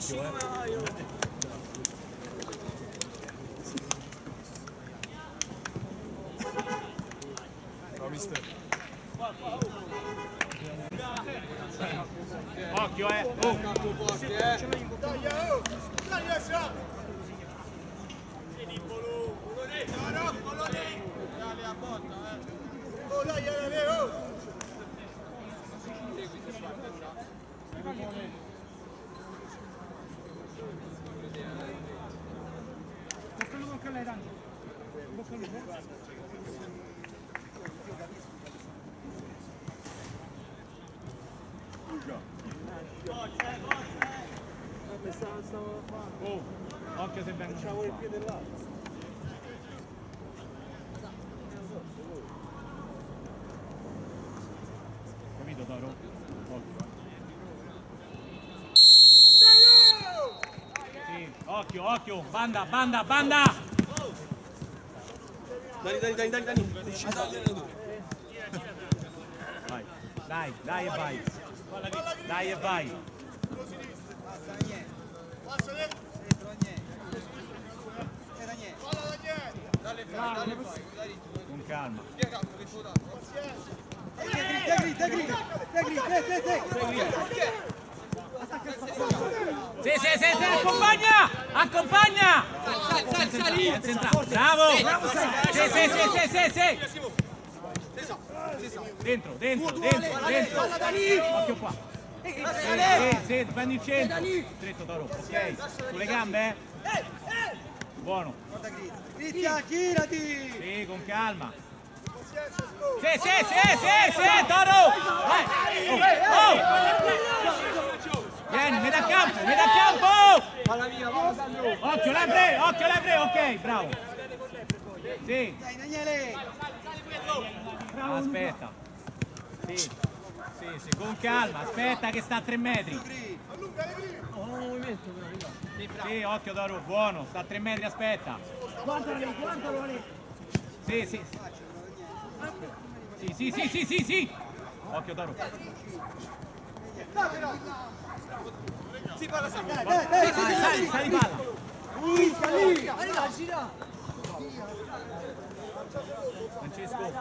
occhio, No, mister. Occhio, occhio se vengono il piede là. Capito, Toro? Sì, occhio, banda. Dani. Vai, dai e vai. Con calma. Sì, accompagna! Sali! Bravo! Sì! Dentro! Occhio qua! Sì, prendi il centro! Stretto, Toro, ok? Sulle gambe? Buono! Girati! Sì, con calma! Sì, Toro! Vieni, metà campo! Valla via, vamos Sandro! Occhio Lebre, ok, bravo! Sì! Dai Daniele! Aspetta! Sì, con calma, aspetta che sta a 3 metri! Sì, occhio Toro, buono, sta a 3 metri, aspetta! Guardalo lì! Sì! Occhio Toro! Si parla sempre! Sali palla! Francesco,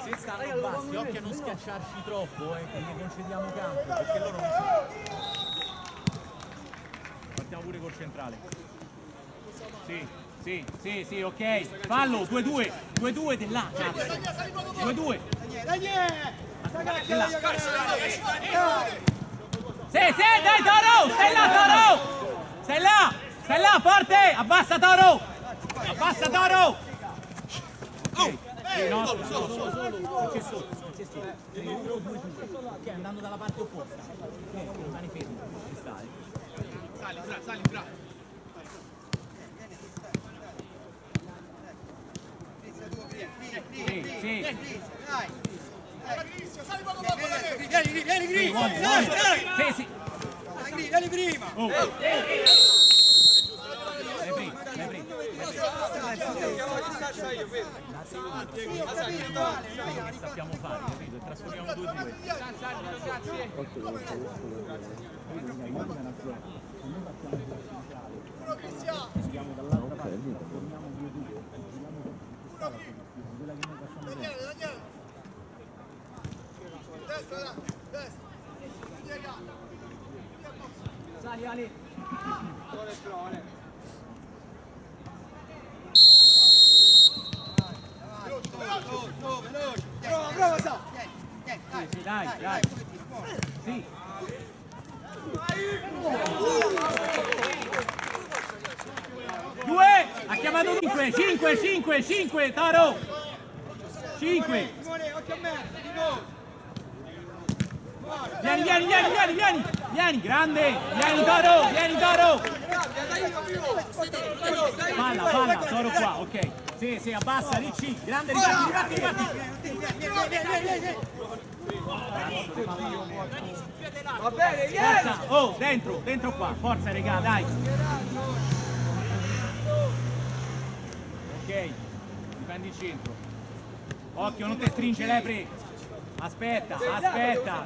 se stanno bassi, occhio a non schiacciarci troppo, che ne concediamo campo, perché loro non partiamo pure col centrale. Sì, ok. Fallo, 2-2 di là, cazzo. 2-2. Daniele! Sì, dai Toro! Stai là, forte! Abbassa Toro! Ok. Sì, no, solo. Francesco. Ok, andando dalla parte opposta. Ok, rimani fermo. Ci stai. Sali, bravo. Sì. Vieni prima! Sì. Vieni prima! Sappiamo fare, capito? Trasformiamo 2-2. Sali Ali. Bravo Sa! Sì, dai. Sì. Due! Ha chiamato 5, Toro! 5! Occhio a me! Vieni, grande! Vieni Toro! Palla, Toro qua, ok. Sì, abbassa, Ricci, grande, ribatti! Va bene, Forza, dentro qua, forza regà, dai! Ok, difendi il centro. Occhio, non ti stringe Lepre! Aspetta,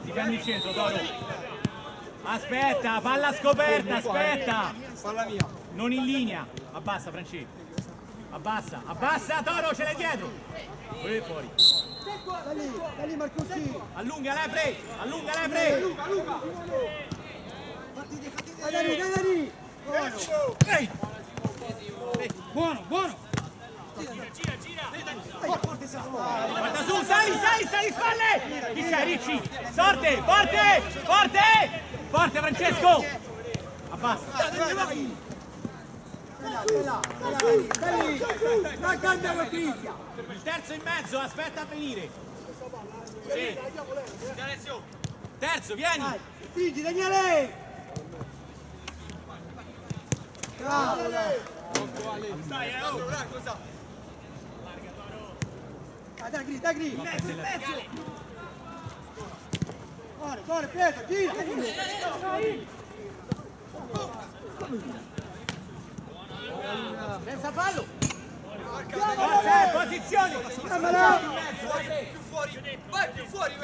difendi il centro, Toro! Aspetta, palla scoperta, aspetta. Palla mia. Non in linea. Abbassa, Francesco. Abbassa, abbassa, Toro, ce l'hai dietro. Fuori. Da lì Marcucci. Allunga Lepre, allunga Lepre. Luca. Da lì. Buono. Guarda su, sali, spalle. Chi c'è, Ricci? Sorte, forte, Francesco. Abbassa. Il terzo in mezzo, aspetta a venire. Sì. Terzo, vieni. Figli, Daniele! Bravo! Dai, Gri! Mezzo! Cuore, preso, gira! Senza fallo. Posizione. Vai fuori!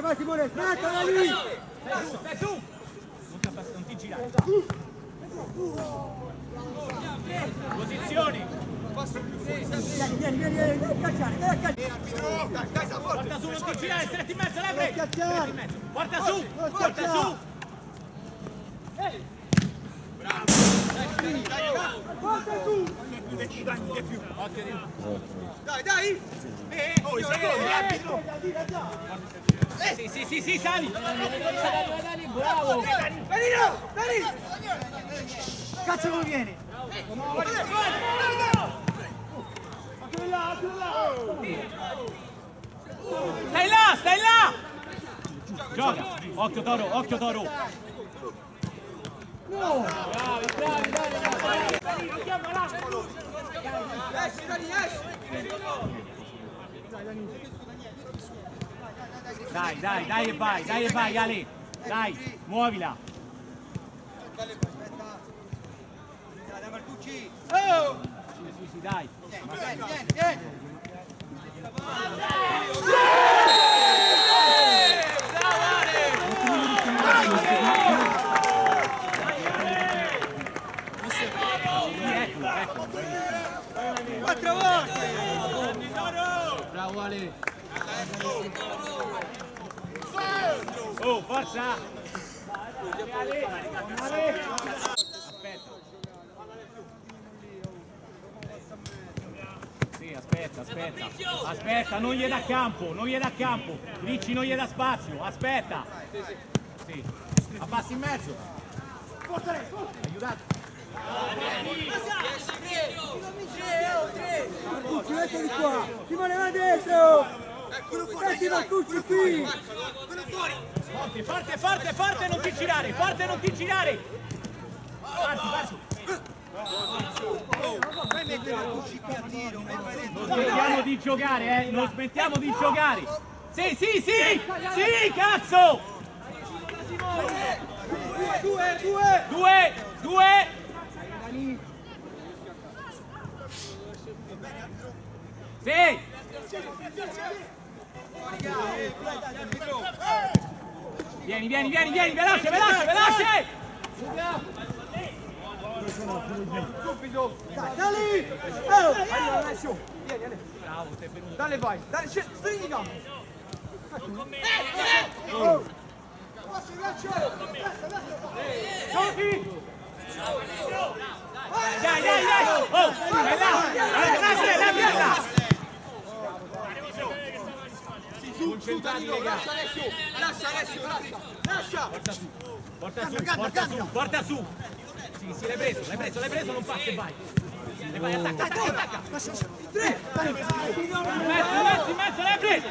Vai Simone, smatta da lì! Stai su. Non ti girare. Posizioni. Vieni, cacciare! Porta su, non ti girare, stretti in mezzo, Lepre. Porta su. Porta su! Dai! I secondi, Sì, sali. Bravo! Dani! Cazzo non viene! Stai là! Gioca! Occhio Toro! No! Dai e vai, Ale! Dai, muovila! Dai Marcucci! Sì, dai! Vieni! Quattro volte! Bravo Ale! Oh, forza! Aspetta! Sì, aspetta, non gli dà campo! Ricci non gli dà spazio, aspetta! Sì, abbassi in mezzo! Aiutate! Marcucci, mettili qua! Simone va dentro! Metti Marcucci qui! Forte, non ti girare! Parti! Non smettiamo di giocare! Sì, cazzo! Due! Sì! Vieni, veloce! Subito! Dai lì! Vieni! Bravo, sei venuto. Dale, vai! Dale, stringi i gambe! Giochi! Dai! Oh! È là! Concentrati, Lascia! Porta su! Sì, l'hai preso, non passa e vai! E vai, attacca! Tre! In mezzo, l'hai preso!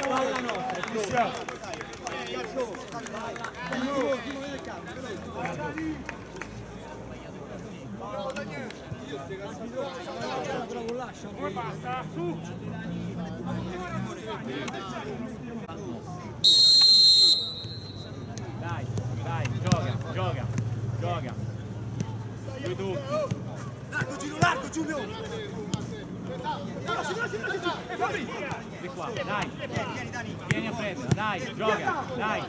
Palla nostra! Come basta? Su! Dai, gioca! Lui tu! Largo Giulio! Di qua, dai. Vieni a prendere, dai, gioca, dai.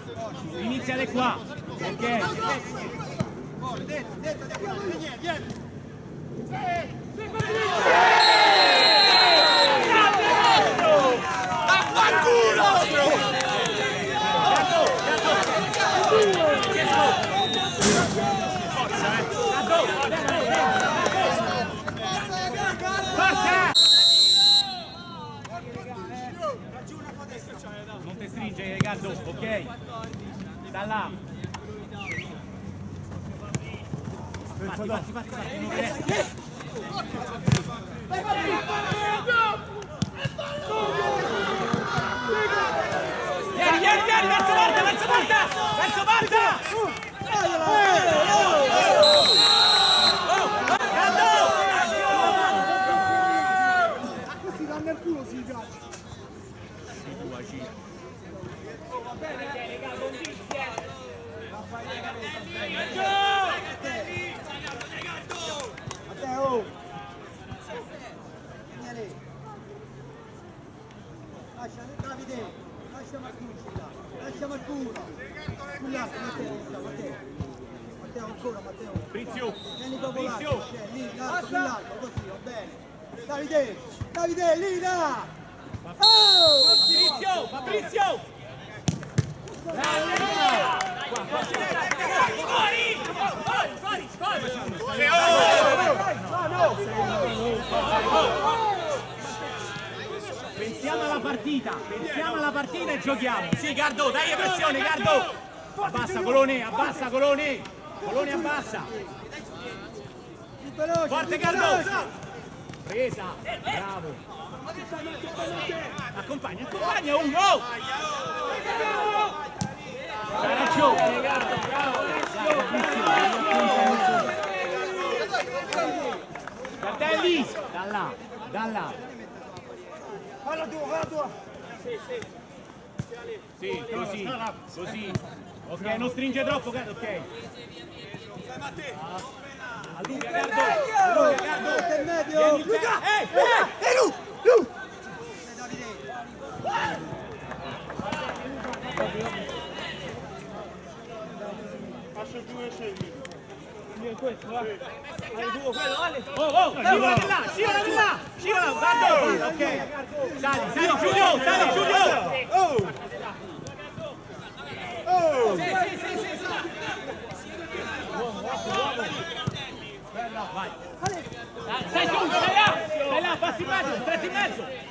Iniziale qua. Ok. Non ti stringe Riccardo, ok? Da là. Fatti, non resti. Vieni, verso porta! Questi danno il culo, si calci. Matteo! Vieni! Lascia Davide! Lascia Marcuno! Sull'altro, Matteo! Matteo ancora, Matteo! Frizio! Vieni dopo l'altro, lì, sull'altro, così, va bene! Davide, lì, là! Oh! Fabrizio! Pensiamo alla partita e giochiamo. Sì, Gardo, dai pressione, Gardo. Abbassa Colone, Colone abbassa. Forte Gardo. Presa, bravo. Accompagna uno. C'hai ragione, Gardo, bravo. Cartelli, da là. Falla tua! Sì, così. Ok, non stringe troppo, Gardo, ok. Allunga, Gardo. Del medio! Luca! Lu! Faccio 2 scegli. Oh, scivola di là! Guarda, ok. Sali, Giulio! Sì. Vai. Stai là, passi in mezzo, stretti in mezzo.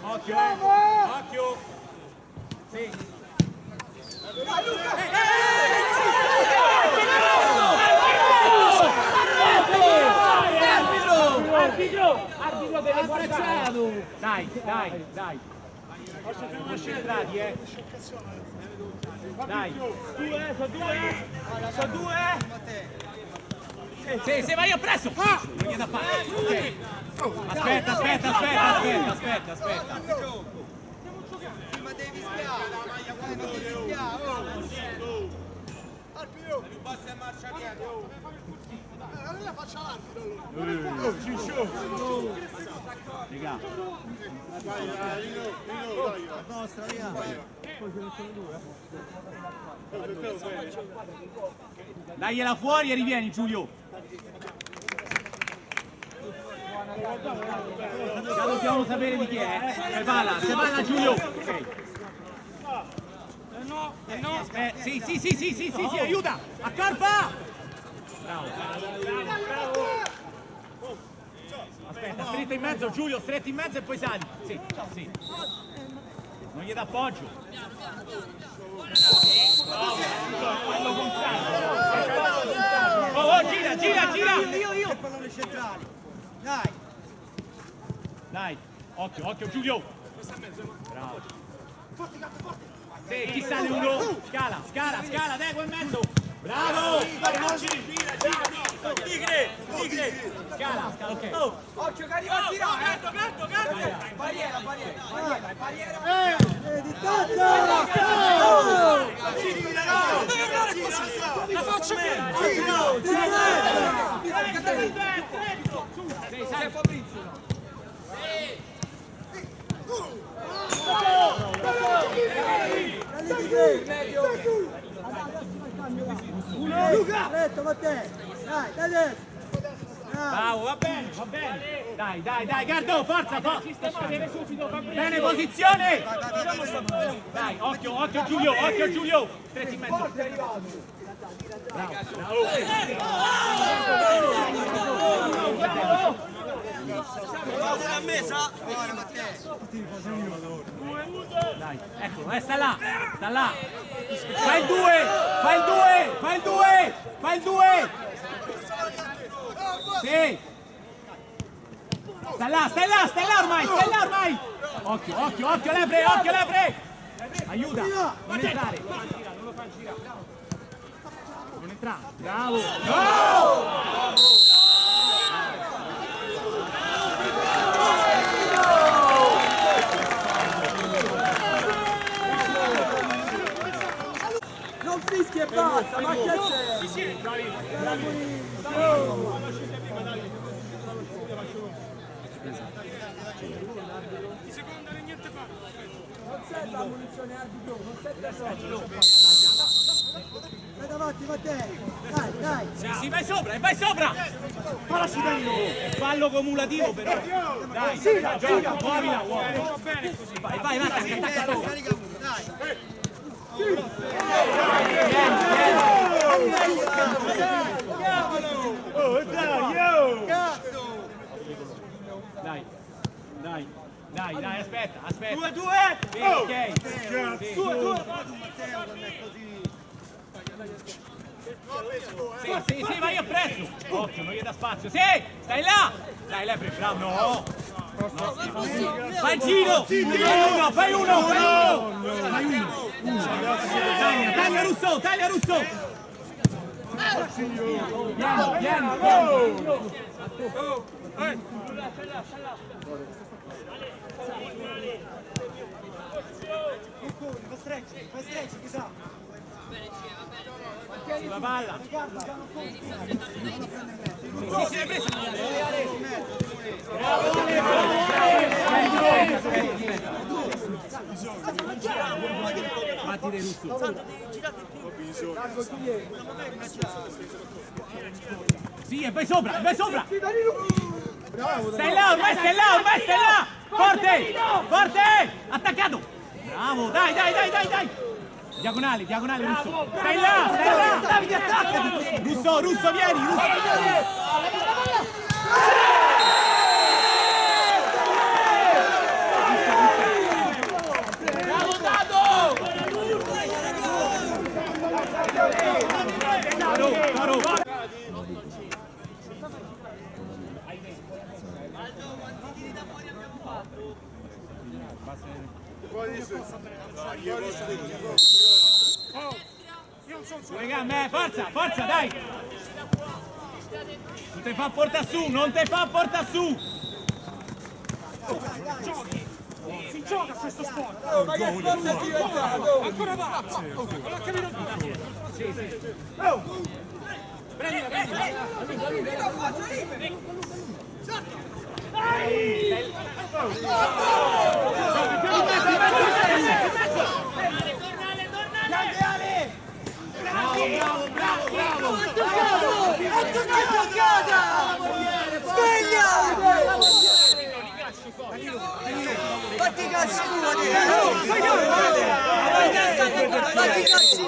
Occhio! Sì. Arbitro deve guardare. Dai. Concentrati, Dai. Sono due. Sì, vai io presso. Non gli da fare. Ok. Aspetta. Ma devi spiare! Alpino! Basta marcia dietro! Allora faccia l'arbitro! Ciccio! Raga. Nostra, via! Dagliela fuori e rivieni, Giulio. Già dobbiamo sapere di chi è. Se balla Giulio. Ok. No. Sì, aiuta. Accorpa. Bravo. Aspetta, stretto in mezzo, Giulio, stretto in mezzo e poi sali. Sì. Non gli dà appoggio. Oh, gira. Io! E pallone centrali! Dai, occhio Giulio. Bravo. Sì, chi sale uno? Scala, dai, in mezzo. Bravo! Tigre! Scala, ok. Occhio che arriva a tirare! Gatto! Barriera! Distanza! La faccio Sei Fabrizio! Luca! Retto, Matteo! Dai, dai adesso! Bravo, va bene. Dai, Gardo, forza. Bene, posizione. Dai, occhio Giulio. Stretti in mezzo. Della mesa! Dai, eccolo, sta là. Fai il 2. Sì. Sta là ormai. Occhio, Lepre. Aiuta, non entrare. Non entrare. Bravo. Non fischi e basta, ma che c'è? Non serve la munizione arbitro, non serve vai davanti Matteo, dai. Sì, vai sopra. È fallo cumulativo però. Dai, gioca, muovila, uomo. Vai, attacca. Dai, aspetta. 2-2! Sì, ok. Sì, vai appresso. Occhio, non gli dà spazio. Sì, stai là. Dai, Lepre, bravo. No. Fai il giro. Fai uno. Taglia Russo. Vieni. Fai stretch, chissà. Sulla palla. Sì, l'hai presa. Batti dei Russo. Sì, e vai sopra. Stai là, ormai stai là. Forte. Attaccato. Bravo, dai. Diagonale, Russo. Stai là. Davide, attaccati. Russo, vieni. Bravo, Dado. Caro. Forza, dai! Non te fa porta su! Si gioca a questo sport! Ma che sport è diventato? Ancora va! Non ho capito niente! Bravo! È toccata! Sveglia! Fatti cazzi tu, fatti cazzi tu!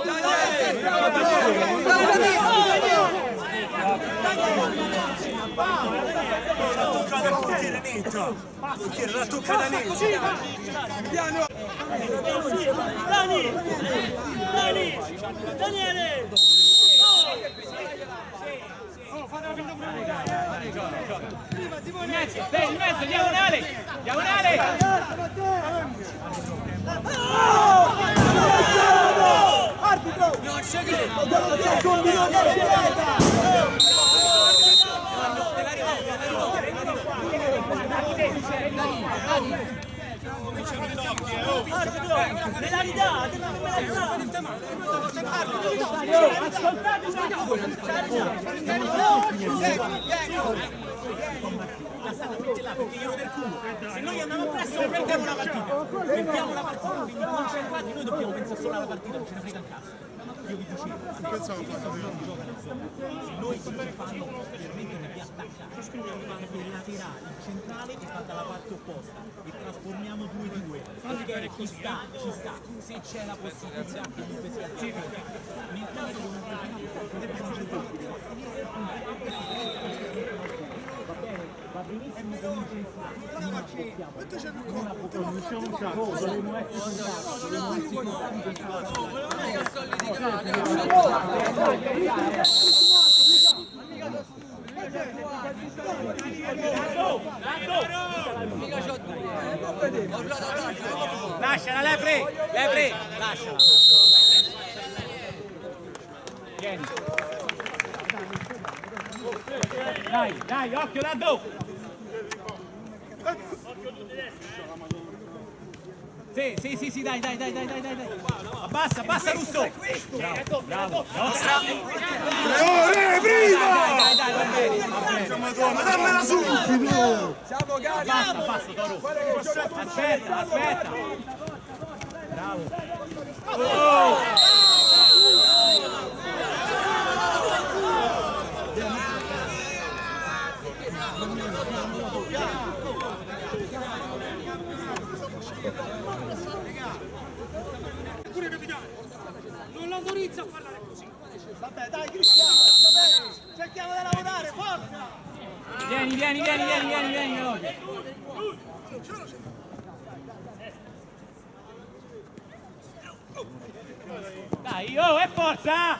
La tocca da lì! Daniele! In mezzo, diagonale! arbitro! Non c'è che... Dobbiamo 3 secondi, non c'è Me la ridate, ma non me la ridate! Ascoltate un se noi andiamo presso perdiamo la partita, quindi concentrati, noi dobbiamo pensare solo alla partita, non ce ne frega un cazzo. Io vi dicevo, se noi ci fanno permettere di attaccare, il laterale, il centrale che fa dalla parte opposta e trasformiamo 2-2, ok, ci sta, se c'è la possibilità comunque sia nel caso di un va benissimo lasciala Lepre, lasciala. Vieni. Dai, occhio Daddo. Sì, dai. Abbassa Russo. Bravo. prima! Madonna, dammela subito! Abbassa Toro. Aspetta. Bravo. Pure capitano, non l'autorizza a parlare così. Vabbè, dai Cristiano, cerchiamo di lavorare, forza! Vieni, veloce. Dai, è forza!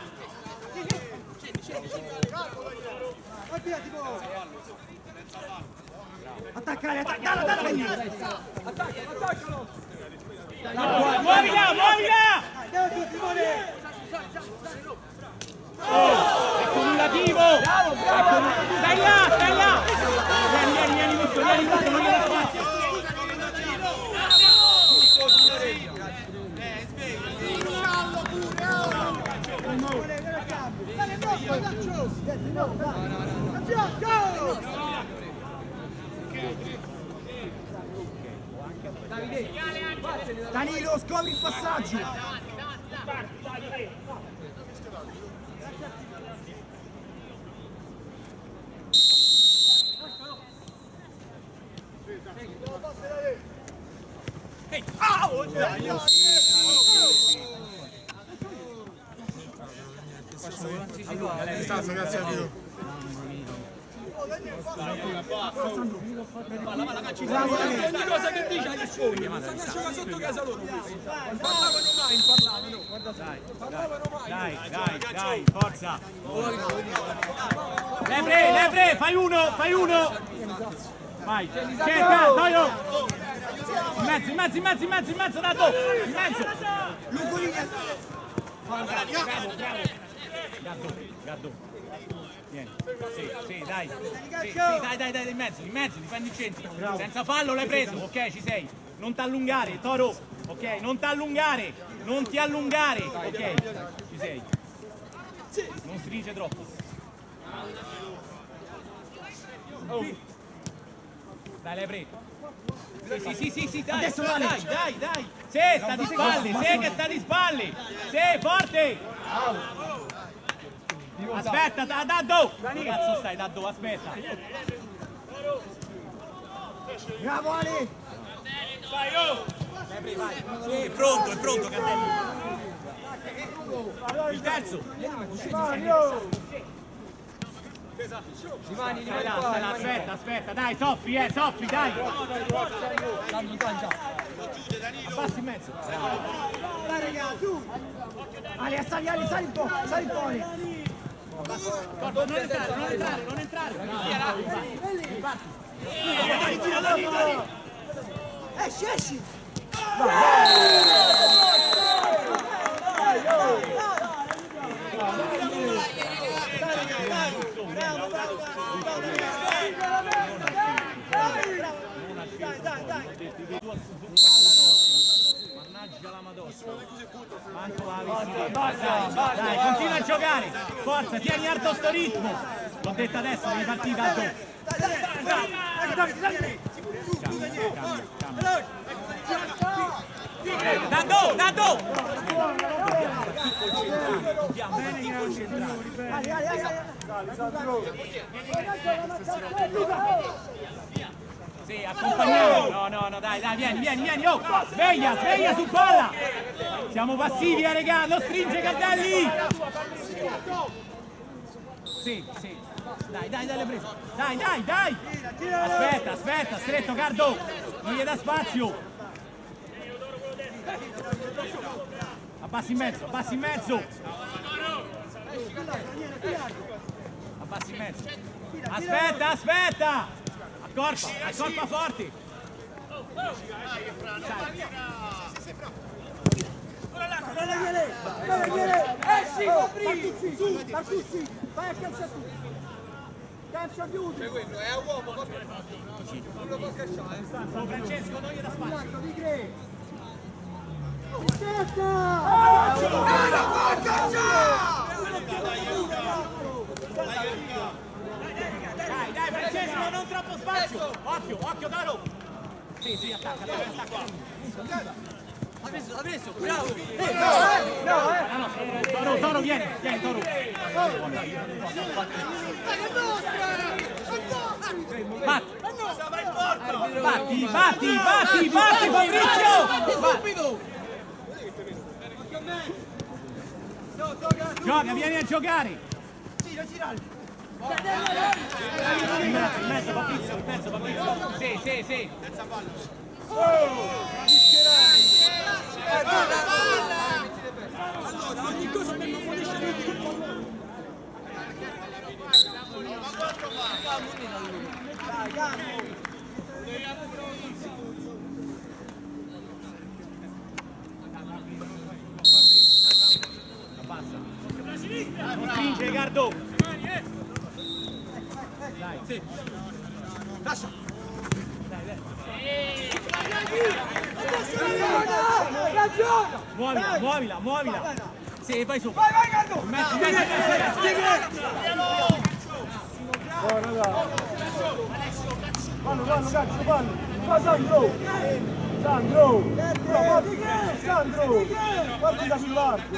Attaccalo! Muovi là! È cumulativo! Stai là! Vieni, Russo, non gli dà spazio! Danilo, scopri il passaggio! Grazie a Dio. Ogni cosa che dice agli sfogli, ma nasceva sotto casa loro. Non parlavano mai. Dai, forza! Lepre, fai uno! Vai, cerca, Toio! In mezzo, Dato! In mezzo! Gatto! Vieni, sì, dai, in mezzo, difendi il centro. Senza fallo l'hai preso, ok, ci sei. Non ti allungare, Toro, ok, non ti allungare, ok, ci sei. Non stringe troppo. Dai, l'hai preso. Sì, dai, adesso dai. Sì, sta di spalle, sì, forte. Aspetta, Daddo! Cazzo stai, Daddo, aspetta. Bravo Ali! Vai, Sì, è pronto, Candelli. Il terzo. Aspetta, dai, soffri, dai. Abbassi in mezzo. Dai ragazzi, su! Ali, sali un po', Non entrare. Esci! Vai. Mannaggia la Madonna. Manco la dai, continua a giocare. Forza, tieni alto sto ritmo. L'ho detto adesso, devi partire da dopo. Dando! Sì, accompagniamo. No, dai, vieni, oh! Sveglia su palla! Siamo passivi, regà, non stringe Cardelli! Sì. Dai, le prese. Dai! Aspetta, stretto, Cardo! Non gli dà spazio! Abbassi in mezzo! Abbassi in mezzo! Aspetta! Accorpa forti! Marcuzzi, vai a calcia tu! Calcia chiudi! È uomo, non lo può cacciare. Francesco, non gli dà spazio! Dai, Francesco, non troppo spazio! Occhio, Toro! Sì, attacca! L'ha preso, bravo! Toro, vieni, Toro! Batti, Fabrizio! Subito! Gioca, vieni a giocare! In mezzo, Fabrizio! Sì! Allora, ogni cosa per non finisce lui. Abbassa! Non stringe, Cardo! Dai, sì! Lascia! Muovila! Sì, vai su! Vai, Cardo! Fallo, calcio, fallo! Fa Sandro! Guardi da sull'arco!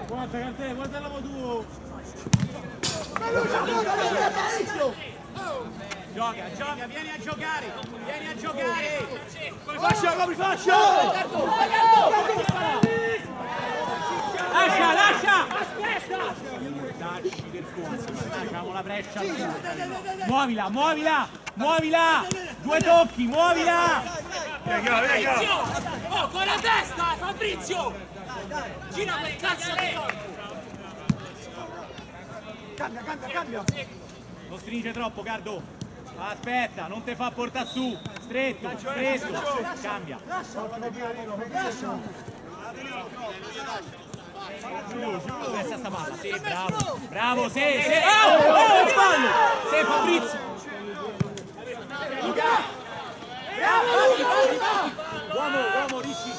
Guarda Cantè, guardalo tu! Gioca, vieni a giocare! Fascia! Lascia! Dacci del conso, facciamo la breccia. Muovila! 2 tocchi, muovila! Oh, con la testa, Fabrizio! Gira quel cazzo di Cambia! Non stringe troppo, Cardo! Aspetta, non te fa portare su! Stretto! Cambia! Resta sta palla, sì, bravo, sì! Oh, fallo! Sì, Fabrizio! Uomo, Ricci!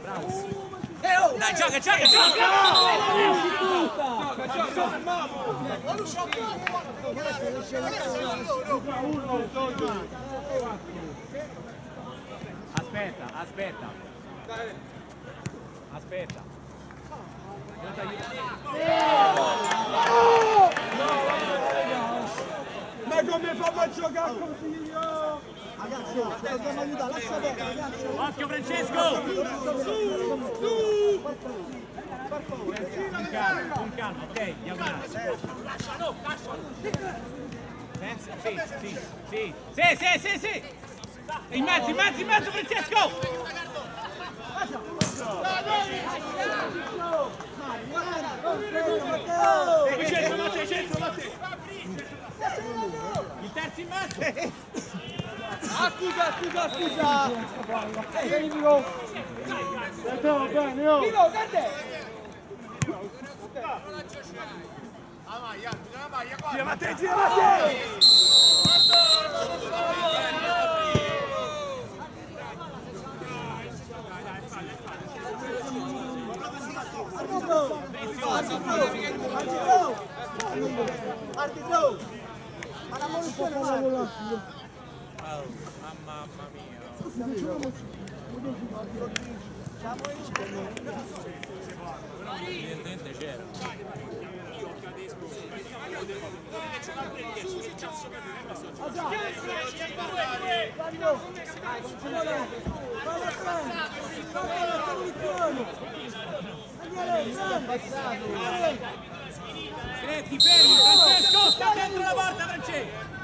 Bravo! Dai, gioca! Aspetta! Ma come fanno a giocare così? Ragazzi, dobbiamo aiutare, lascia bene, ragazzi! Occhio, Francesco! Con calma, ok, diagonale. Sì. In mezzo, Francesco! Centro, Matteo! Il terzo in mezzo! Scusa! Vieni Milo! Andiamo bene, oh! Milo, guarda! Gira Matteo, gira Matteo! Arbitro! Ma la munizione Mamma mia. Evidentemente c'era. Ti fermi, Francesco, sta dentro la porta, Francesco!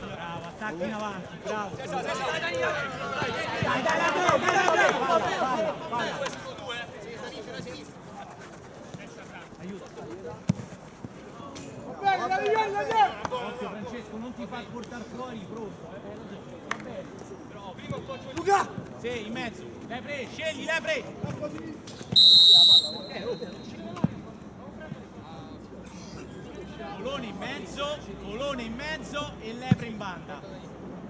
Bravo, attacchi in avanti, bravo. Occhio Francesco, non ti far portare fuori, pronto. Va bene. Luca! Sì, in mezzo. Lepre, scegli, Lepre. Colone in mezzo e Lepre in banda.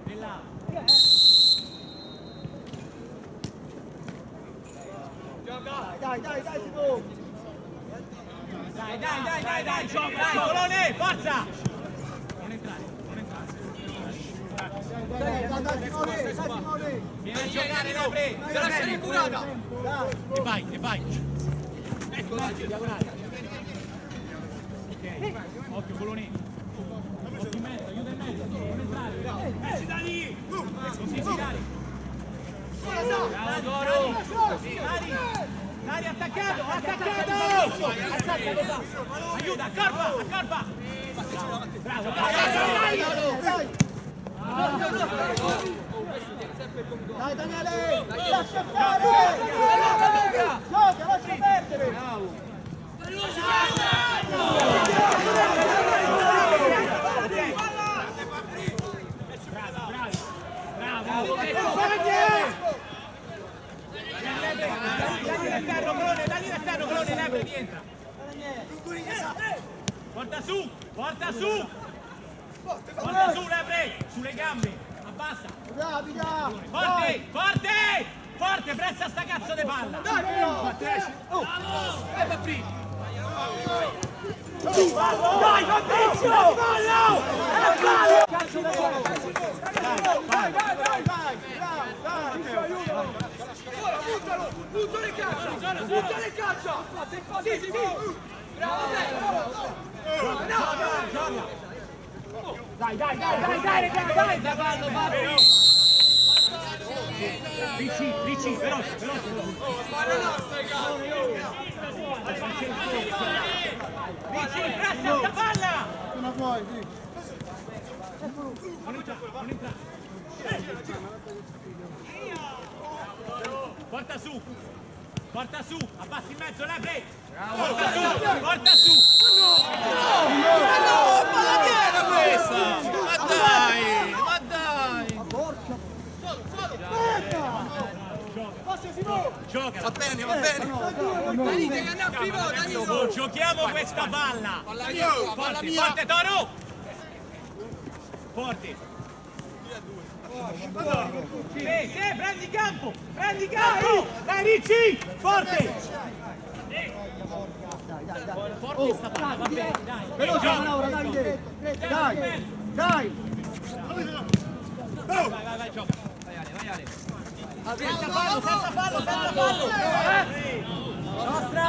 E là. Dai, Simo! Dai, gioca, Colone, forza! Non entrare. Dai, Simone! Vieni a giocare, Lepre. Deve essere incurata. E vai. Ecco, diagonale. Ok, occhio Colone. Occhio in mezzo, aiuta in mezzo, non entrare. Messi da lì! Così si carica. Bravo Toro! Dai, attaccato! Aiuta, accorpa! Bravo, Dai Daniele! Lascia fare! Gioca, lascia perdere! Bravo! Dagli l'esterno, Colone, Lepre, rientra! Porta su, Lepre! Sulle gambe! Abbassa! Rapida! Forte! Pressa sta cazzo di palla! Dai Fabrizio! Fallo! Calcio da gol! Vai! Buttalo in calcio! Sì! Bravo! Dai, cavallo, Fabio! Ricci, veloce! Ricci, pressa sta palla! Non puoi, sì! Non entra! Porta su, abbassi in mezzo, Lepre! Porta su! No, ma la piena questa! Ma dai! Porca! Gioca! Va bene! Danilo, che andiamo prima, Danilo! Giochiamo questa palla! Palla mia! Forte, Toro! Forte! Sì, prendi campo! Dai Ricci! Forte! Forte sta palla, va bene, dai! Veloce manovra, Davide! Dai! vai, gioca. Vai Ale. Senza fallo. Nostra.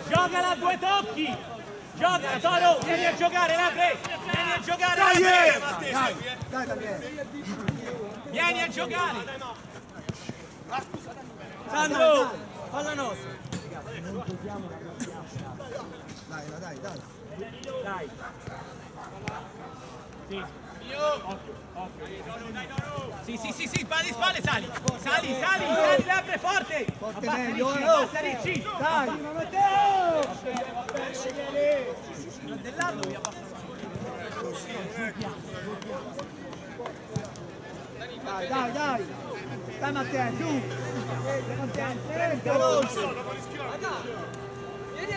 Giocala a 2 tocchi! Gioca, Toro! Vieni a giocare, Lepre! Vieni a giocare! Dai, Daniele. Vieni a giocare! Sandro! Palla nostra! Non togliamo la dai. Dai! Sì, spalle, sali, Lepre, forte! Forte Abbassa meglio, Ricci! Dai, Matteo! Dell'ardo vi abbassa. Dai. Dai Matteo, su! Matteo, veloce! Vieni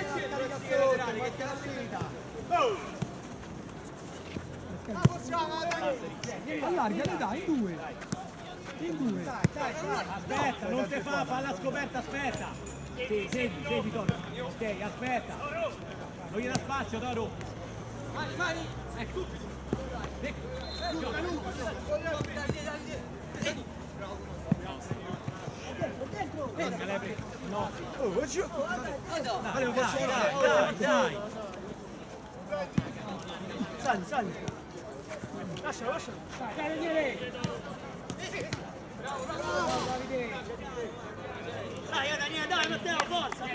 a allargali, dai, in due. Aspetta, non te fa, falla scoperta, aspetta. Sì, segui, Toro. Ok, aspetta. Non gli dà spazio, Toro. Vai. Ecco. No. Dai. Sali. Lascialo. Dai, Daniele. Dai, Matteo, forza.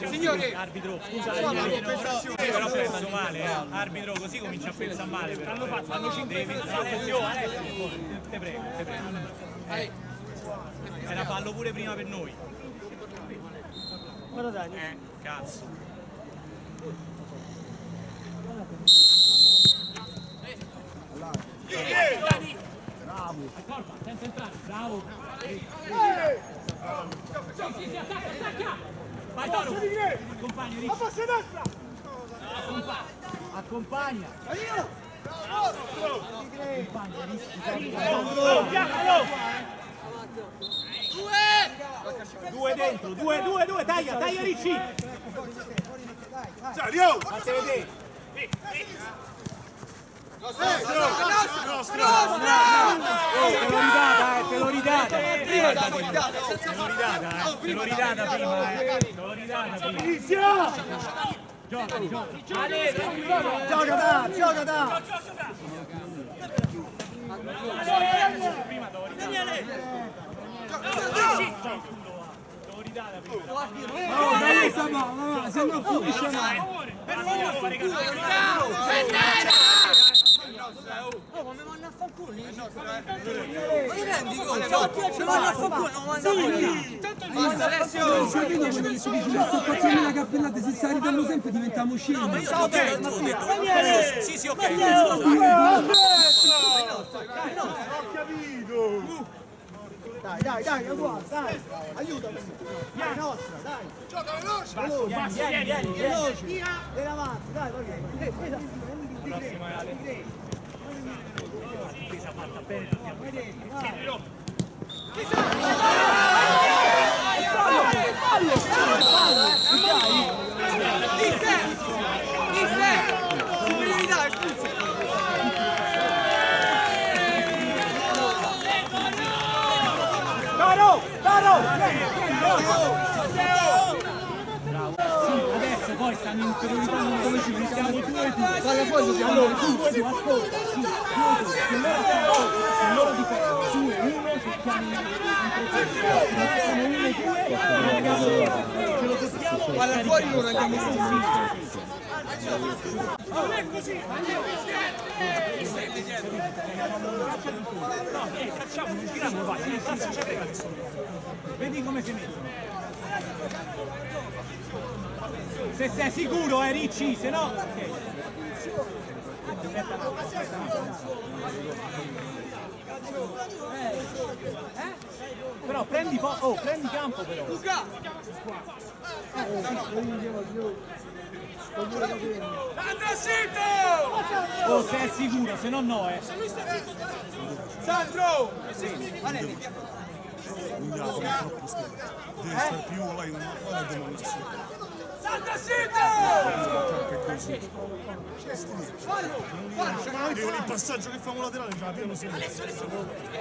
Signore, arbitro, scusa, però penso male, arbitro, così comincia a pensare male. Hanno 5 devi pensare, te prego. Era fallo pure prima per noi. Guarda Dani. Cazzo. Bravo. Senza entrare, bravo. Sì, attacca. Vai Toro. Accompagna Ricci. Passa destra! Accompagna. Due dentro, due, taglia Ricci. Sario! Fate vedere. Te l'ho ridata prima. Inizia! Gioca. Gioca da! Prima Daniele! l'ho ridata prima. No, dai, se no finisce male. Per favore, Come vanno a far culo? Ma ti rendi conto? Se vanno a far culo non vanno a far culo. Se vedo come si dice, questa fazione la cappellata si sta ridando sempre, diventiamo scemi. Sì, ok. Dai, è uguale, dai. Aiutami. Dai, nostra, dai. Gioca veloce! Vieni. Veloce. E avanti, dai, va bene. Presa fatta bene, adesso poi stanno interiorizzando come ci mettiamo due. Guarda, poi dobbiamo Ascolta, se loro difendono su e uno, cerchiamo uno e due, ce lo possiamo. Guarda, fuori non andiamo su. Non è così! No, cacciamo, giriamo, vai, non succede nessuno. Vedi come si mettono. Se sei sicuro, Ricci, se no... Però prendi campo però. Oh, se è sicuro, se no no, Sandro! Deve stare più là in una fase demolizione. Sandro, sito! Io il passaggio che fa un laterale ce la piano sempre. Ce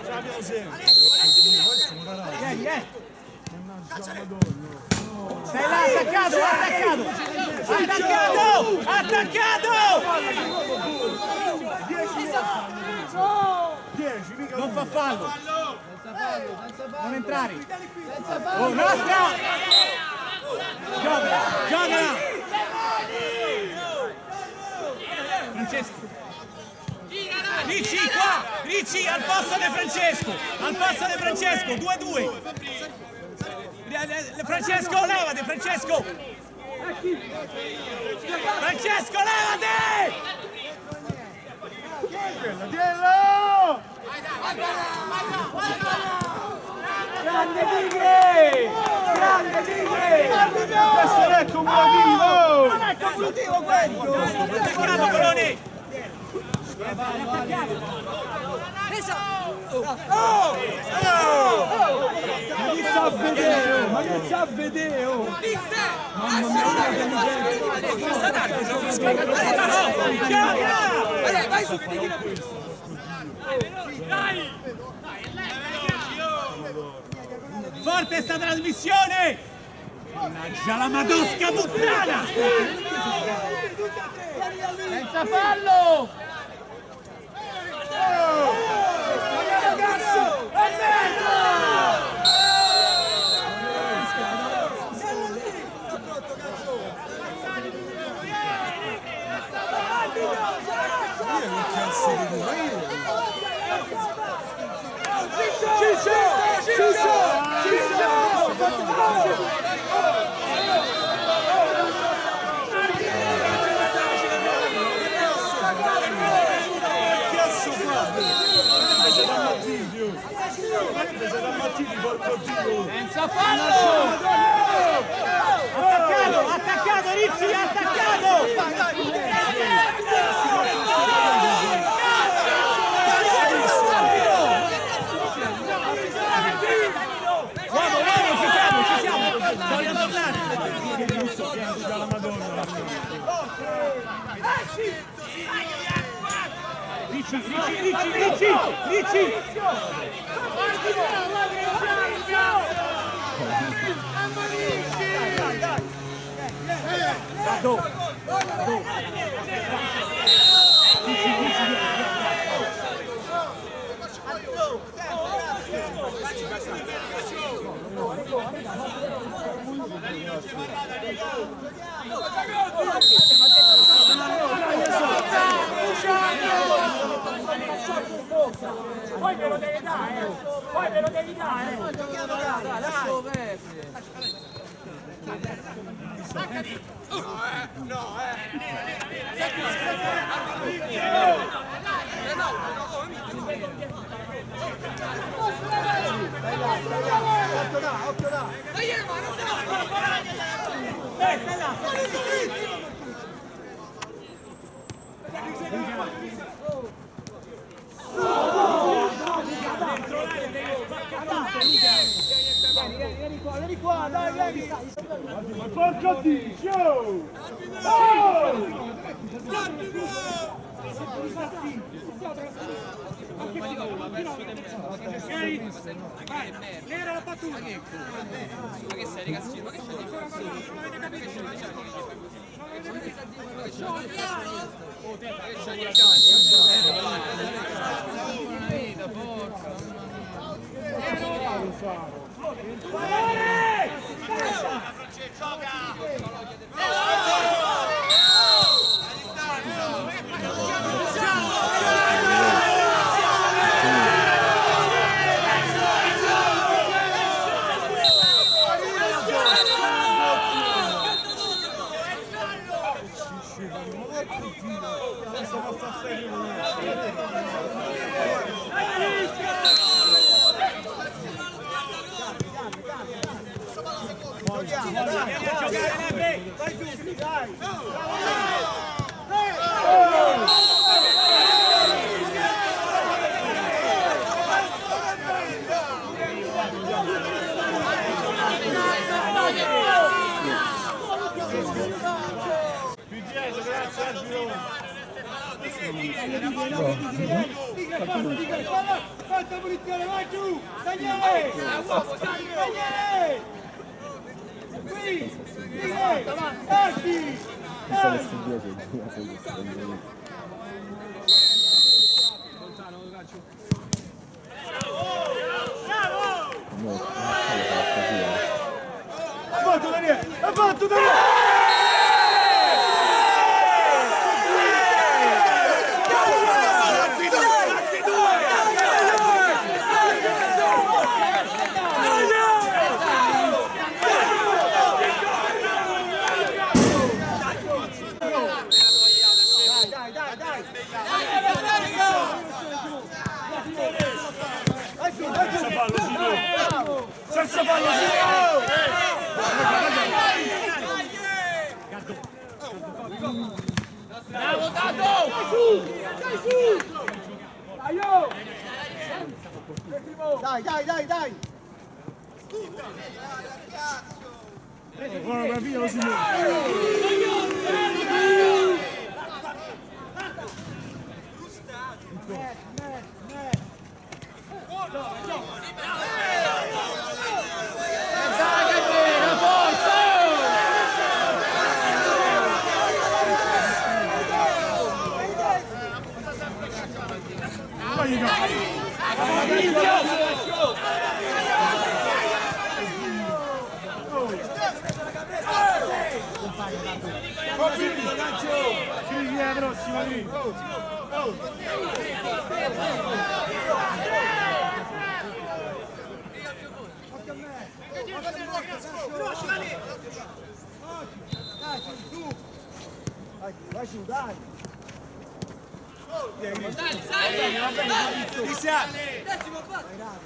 la piano sempre. Vieni. Stai là, attaccato! Non fa fallo! Non entrare! Oh, nostra! Gioca! Francesco! Ricci qua! Ricci al posto di Francesco! 2-2! Francesco, levati, Francesco! Francesco, levati! Diello! Grande Tigre! Questo è cumulativo! Non è cumulativo questo! Attaccato, Coloni! Ma che sa vedere? Vai su, Forte sta trasmissione! Mannaggia la madosca puttana! Senza fallo! Senza fallo! Attaccato Ricci, attaccato! Ci siamo! Voglio tornare! La Madonna! Ricci! Poi ve lo devi dare, Vieni qua, dai, Ma porco Dio! Nera la battuta! Ma che sei ragazzino? Ma che c'è? Forza punizione, vai giù! Daniele! Daniele! Qui! Esci! Ha fatto Daniele! Ha fatto Daniele! Senza fallo, Bravo Tato! Dai! Guarda, via lo prossima lì. Vai su, dai.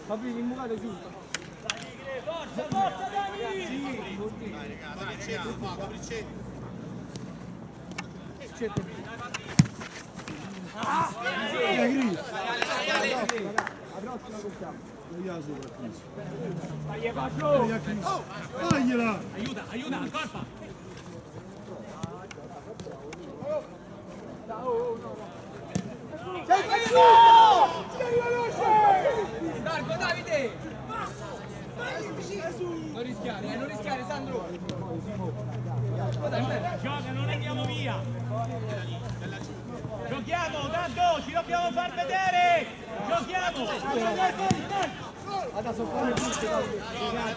Fabio, imbucato giù. Forza, Dani! Aiuta, al corpo! Sei fermo! Marco, Davide! Non rischiare, Sandro! Gioca, non andiamo via! Giochiamo, tanto, ci dobbiamo far vedere! Giochiamo!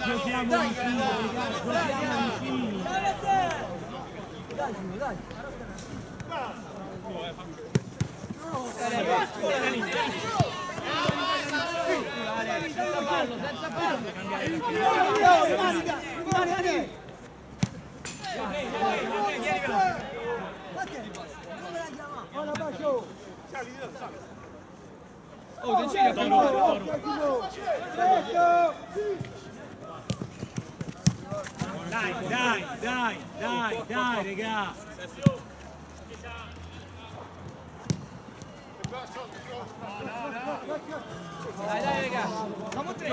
Giochiamo vicini, giochiamo vicini! Dai! Senza fallo! Oh, decidi Dai, regà! Dai, raga! Siamo tre,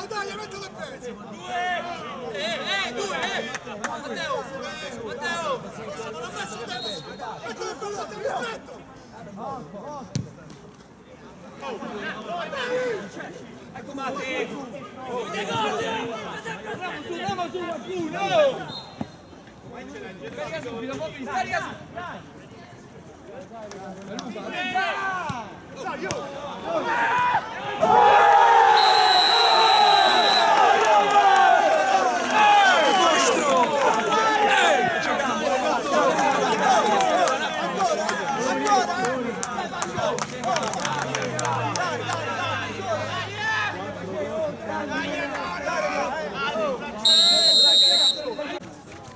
Dai, metto le pezzi! Matteo! Non ho messo tempo! Metto le pellotte, rispetto! Ecco Matteo! Andiamo su qualcuno! Scarica subito, Bobby, scarica subito!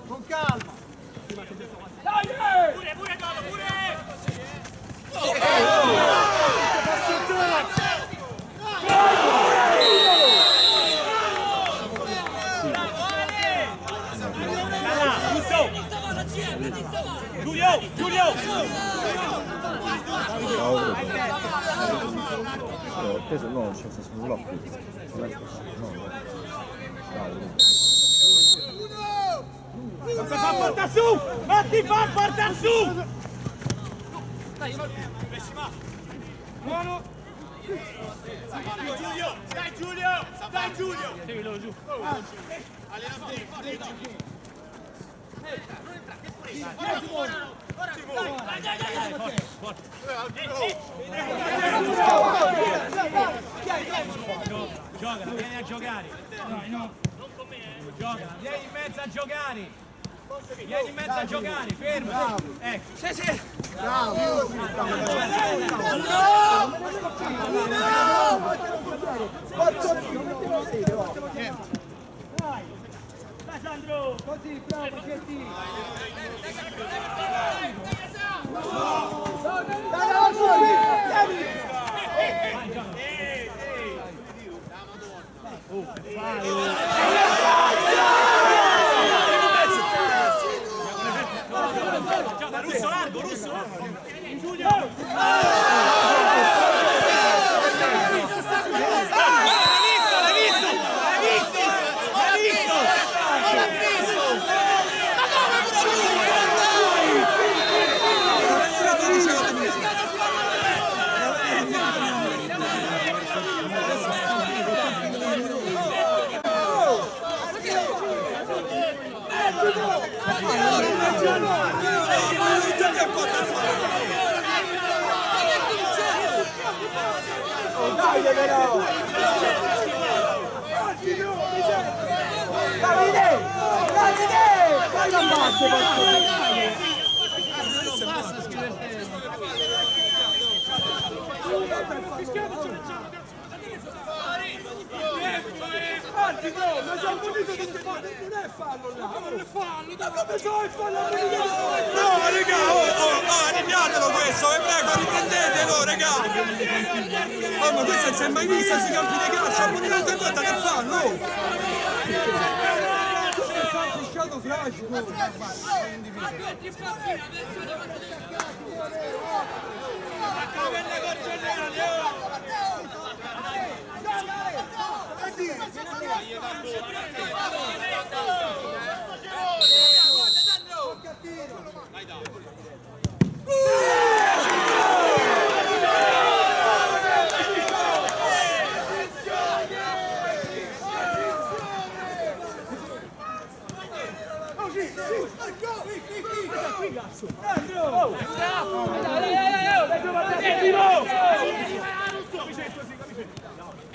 Con calma! Giulio! non c'è senso nulla più. Non ti fa portare su! Non ti fa portare su! Buono! Giulio! Dai Giulio! Dai Giulio! Giù! Gioca, vieni a giocare. Gioca, vieni in mezzo a giocare. Vieni in mezzo a giocare, fermo. Ecco. Sì, sì. Dai Sandro! Così, bravo, Gerti! Gioca, Russo largo, Russo! Giulio! Davide però! Davide! Davide! Vai a basso! Non è fallo là! Non è fallo! Da come so il fallo? No, raga, arrabbiatelo questo, vi prego, riprendetelo, raga! Oh, ma questo non si è mai visto, si campi di calcio, ma non ti porta che fallo!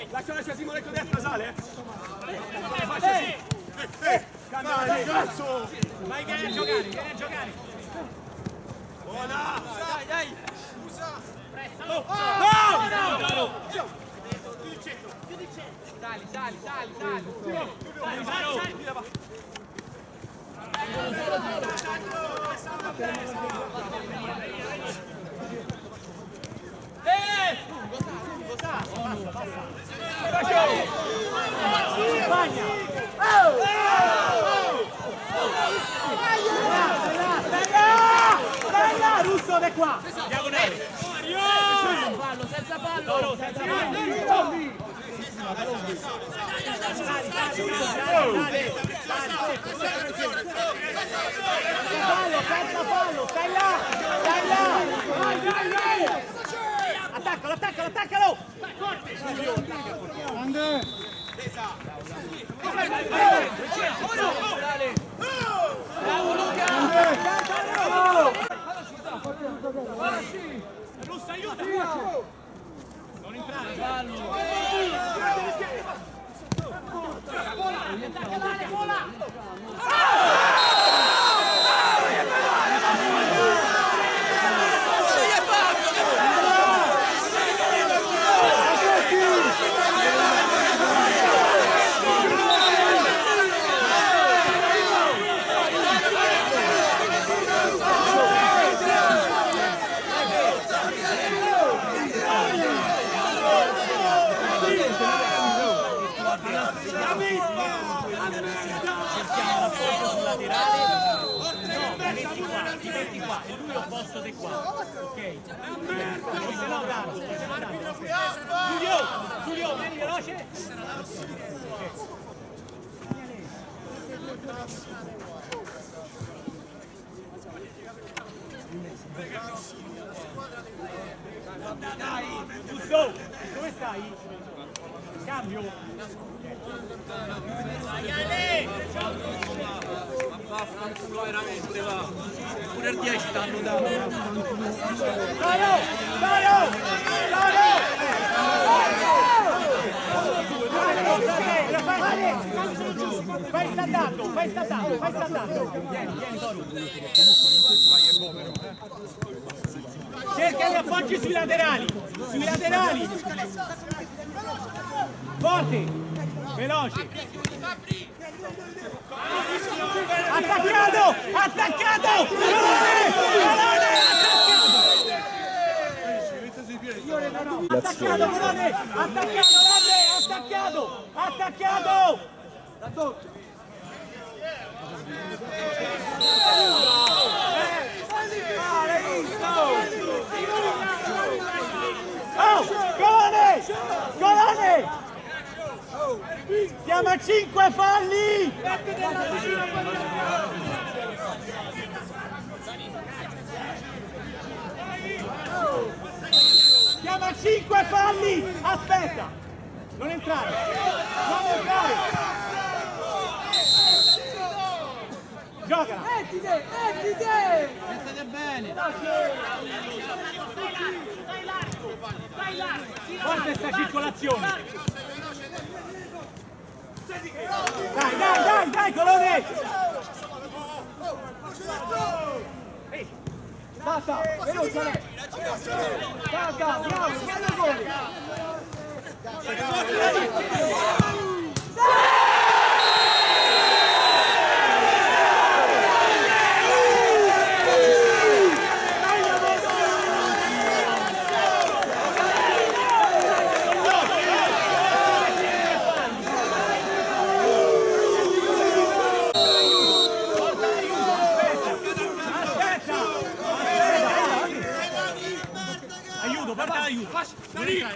Lascia Simoletto destra, sale! Cazzo! Vai, vieni a giocare, vieni a giocare! Buona! Dai, dai! Prestalo! No! Sali, sali, sali, sali! Sali! Russo da qua! Diagonale! Fallo, senza fallo! Senza fallo! Senza fallo! Stai là! Stai là! Attaccalo, attaccalo, attaccalo! Grande! Bravo Luca! Russo, aiuta! Non entrare, fallo! Attacca male, vola! Cerchiamo l'appoggio sul laterale. No, ti metti qua, e lui io posto di qua, ok? Poi se no tanto, Giulio, vieni veloce! Giusto, dove stai? Cambio. Vaffanculo veramente va. Pure il 10 t'hanno dato. Fai saltato. Vieni Toru. Cerca gli appoggi sui laterali. Forte, veloce. Attaccato! Attaccato! Colone! Siamo a 5 falli! Siamo a 5 falli! Aspetta! Non entrare! Giocala! Mettite! Mettete bene. Guarda sta circolazione! Dai, Colone! Tata, veloce! Tata, bravo, guarda gol!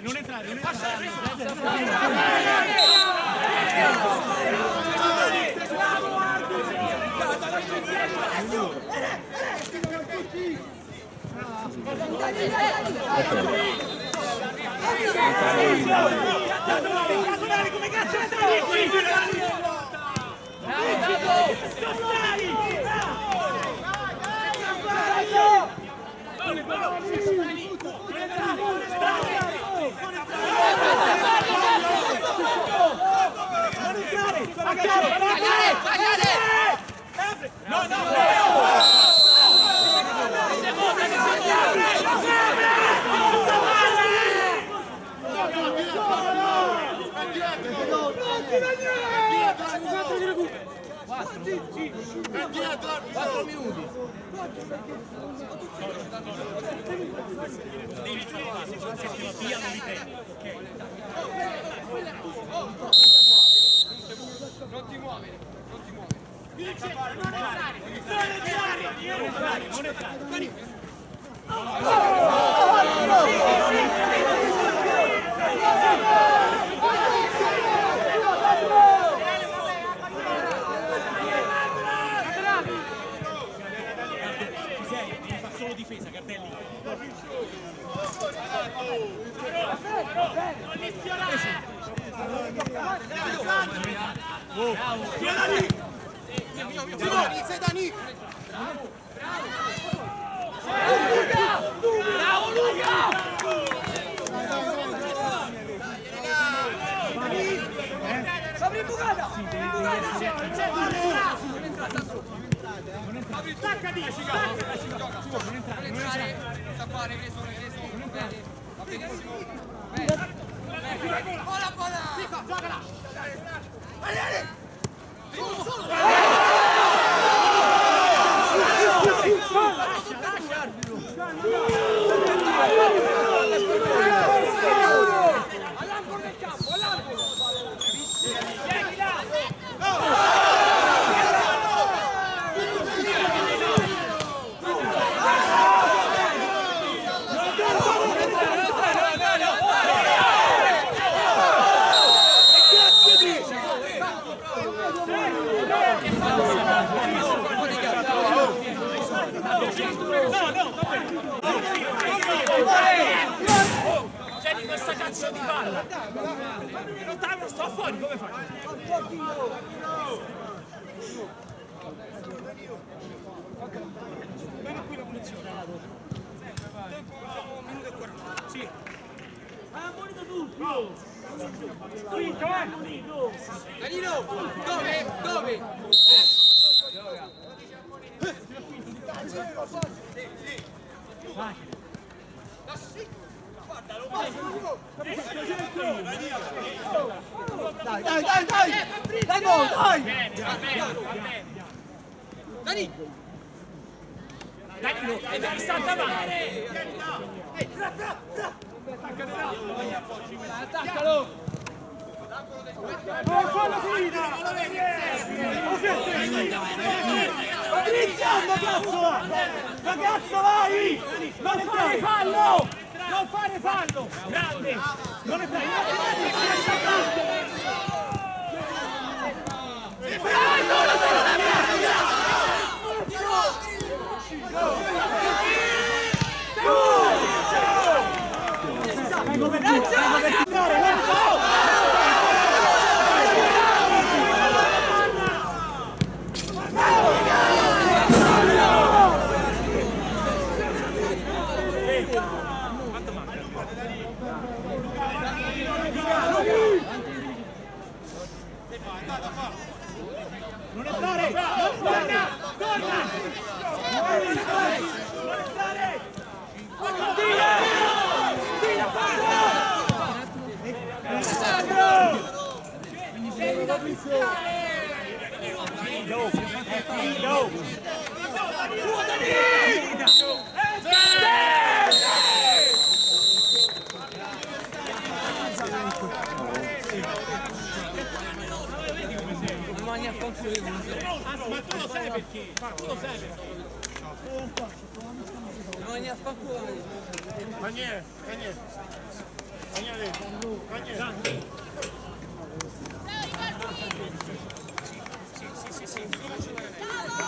Non entrare. Come cazzo stai qui? Quattro minuti. Non ti muovere. Non entrare. Solo difesa, Cardelli. Bravo Luca! Apri bucata! Staccati! Va benissimo. Giocala! All'angolo del campo, all'angolo! cazzo di palla! Non sto fuori, come fai? Bene qui la punizione. Tempo, siamo 1 minuto e 40. Sì. Ha morito tutto! Spinto, Danilo, dove? Dai! Dai, gol, dai! Danilo, devi stare davanti! Attaccalo! Fallo finita! Sta iniziando, cazzo! Ma cazzo vai! Non fare fallo! Non fare fallo! Grande! Non è non entrare! Torna! Rimani a fanculo. Ma tu lo sai perché? Tu lo sai perché? Rimani a fanculo. Maniere.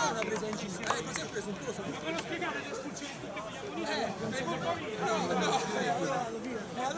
Una presa in giro. Così ha preso un tuo. Me lo spiegate le espulsioni tutte quelle